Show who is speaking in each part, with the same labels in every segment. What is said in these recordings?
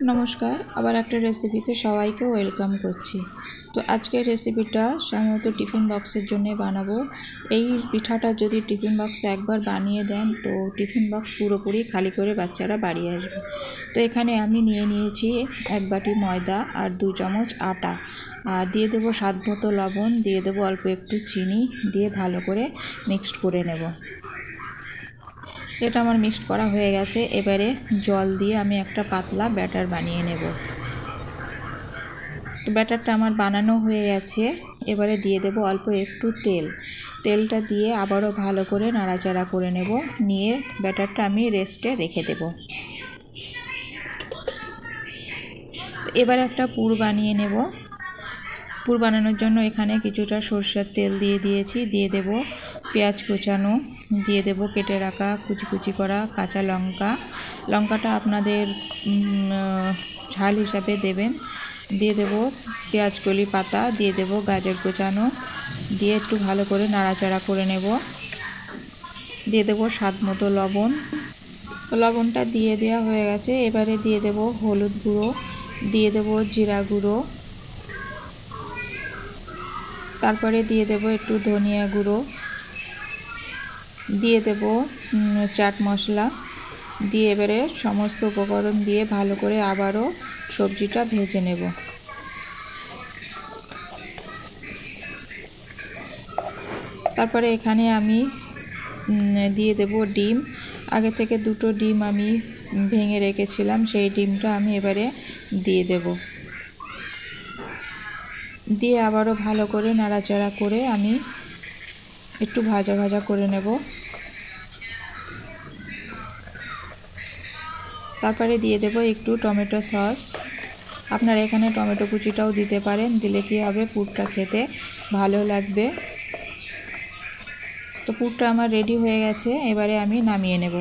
Speaker 1: নমস্কার, আবার একটা রেসিপিতে সবাইকে ওয়েলকাম করছি। তো আজকের রেসিপিটা সাধারণত টিফিন বক্সের জন্য বানাবো। এই পিঠাটা যদি টিফিন বক্সে একবার বানিয়ে দেন তো টিফিন বক্স পুরোপুরি খালি করে বাচ্চারা বাড়ি আসবে। তো এখানে আমি নিয়ে নিয়েছি 1 বাটি ময়দা আর 2 চামচ আটা, আর দিয়ে দেবো স্বাদ মতো লবণ, দিয়ে দেবো অল্প একটু চিনি, দিয়ে ভালো করে মিক্সড করে নেব। এটা আমার মিক্সড করা হয়ে গেছে। এবারে জল দিয়ে আমি একটা পাতলা ব্যাটার বানিয়ে নেব। তো ব্যাটারটা আমার বানানো হয়ে গেছে। এবারে দিয়ে দেব অল্প একটু তেলটা দিয়ে আবারও ভালো করে নাড়াচাড়া করে নেব। নিয়ে ব্যাটারটা আমি রেস্টে রেখে দেব। এবার একটা পুর বানিয়ে নেব। পুর বানানোর জন্য এখানে কিছুটা সরষের তেল দিয়ে দিয়েছি। দিয়ে দেব পেঁয়াজ কুচানো, দিয়ে দেব কেটে রাখা কুচি করা কাঁচা লঙ্কাটা আপনাদের ঝাল হিসাবে দেবেন। দিয়ে দেব পেঁয়াজ কলি পাতা, দিয়ে দেব গাজর কুচানো, দিয়ে একটু ভালো করে নাড়াচাড়া করে নেব। দিয়ে দেব স্বাদ মতো লবণটা দিয়ে দেওয়া হয়ে গেছে। এবারে দিয়ে দেব হলুদ গুঁড়ো, দিয়ে দেব জিরা গুঁড়ো, তারপরে দিয়ে দেব একটু ধনিয়া গুঁড়ো, দিয়ে দেব চাট মশলা, দিয়ে এবারে সমস্ত উপকরণ দিয়ে ভালো করে আবারও সবজিটা ভেজে নেব। তারপরে এখানে আমি দিয়ে দেব ডিম। আগে থেকে 2টো ডিম আমি ভেঙে রেখেছিলাম, সেই ডিমটা আমি এবারে দিয়ে দেব। দিয়ে আবারও ভালো করে নাড়াচাড়া করে আমি একটু ভাজা করে নেব। তারপরে দিয়ে দেব একটু টমেটো সস। আপনারা এখানে টমেটো কুচিটাও দিতে পারেন, দিলে কি হবে পুরটা খেতে ভালো লাগবে। তো পুরটা আমার রেডি হয়ে গেছে। এবারে আমি নামিয়ে নেব।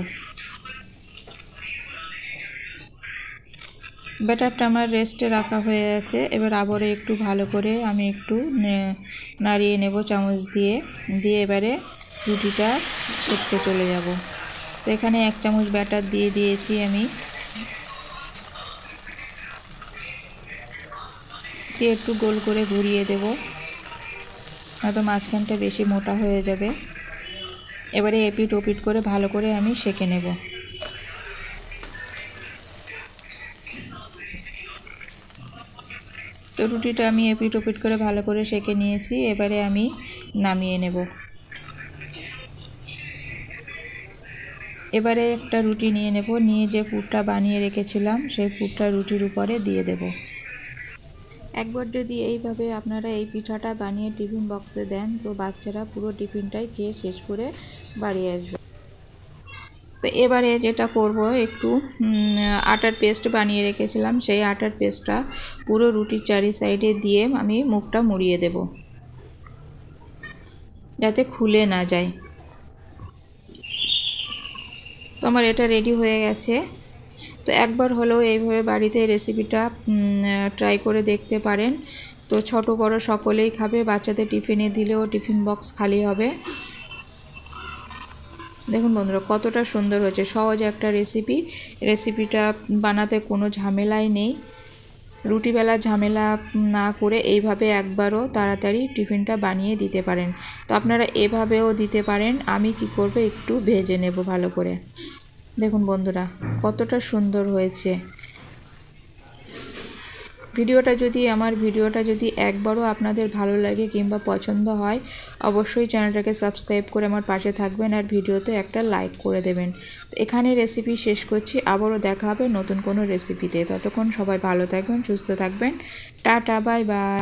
Speaker 1: ব্যাটারটা আমার রেস্টে রাখা হয়ে গেছে। এবার আবারও একটু ভালো করে আমি একটু নাড়িয়ে নেব চামচ দিয়ে। এবারে রুটিটা সেঁকতে চলে যাব। তো এখানে 1 চামচ ব্যাটার দিয়ে দিয়েছি আমি। দিয়ে একটু গোল করে ঘুরিয়ে দেব, নয়তো মাঝখানটা বেশি মোটা হয়ে যাবে। এবারে এপিট ওপিট করে ভালো করে আমি সেঁকে নেব। তো রুটিটা আমি এপিট ওপিট করে ভালো করে সেঁকে নিয়েছি। এবারে আমি নামিয়ে নেব। এবারে একটা রুটি নিয়ে নেব, নিয়ে যে পুরটা বানিয়ে রেখেছিলাম সেই পুরটা রুটির উপরে দিয়ে দেব। একবার যদি এইভাবে আপনারা এই পিঠাটা বানিয়ে টিফিন বক্সে দেন তো বাচ্চারা পুরো টিফিনটাই খেয়ে শেষ করে বাড়ি আসবে। তো এবারে যেটা করব, একটু আটার পেস্ট বানিয়ে রেখেছিলাম, সেই আটার পেস্টটা পুরো রুটির চারি সাইডে দিয়ে আমি মুখটা মুড়িয়ে দেব, যাতে খুলে না যায়। তো আমার এটা রেডি হয়ে গেছে। তো একবার হলেও এইভাবে বাড়িতে রেসিপিটা ট্রাই করে দেখতে পারেন। তো ছোট বড় সকলেই খাবে, বাচ্চাদের টিফিনে দিলেও টিফিন বক্স খালি হবে। দেখুন বন্ধুরা কতটা সুন্দর হয়েছে, সহজ একটা রেসিপিটা বানাতে কোনো ঝামেলাই নেই। রুটিবেলা ঝামেলা না করে এইভাবে একবারও তাড়াতাড়ি টিফিনটা বানিয়ে দিতে পারেন। তো আপনারা এভাবেও দিতে পারেন। আমি কি করব, একটু ভেজে নেব ভালো করে। দেখুন বন্ধুরা কতটা সুন্দর হয়েছে। আমার ভিডিওটা যদি একবারও আপনাদের ভালো লাগে কিংবা পছন্দ হয়, অবশ্যই চ্যানেলটাকে সাবস্ক্রাইব করে আমার পাশে থাকবেন আর ভিডিওতে একটা লাইক করে দেবেন। তো এখানে রেসিপি শেষ করছি, আবারও দেখা হবে নতুন কোনো রেসিপিতে। ততক্ষণ সবাই ভালো থাকবেন, সুস্থ থাকবেন। Tata, bye bye.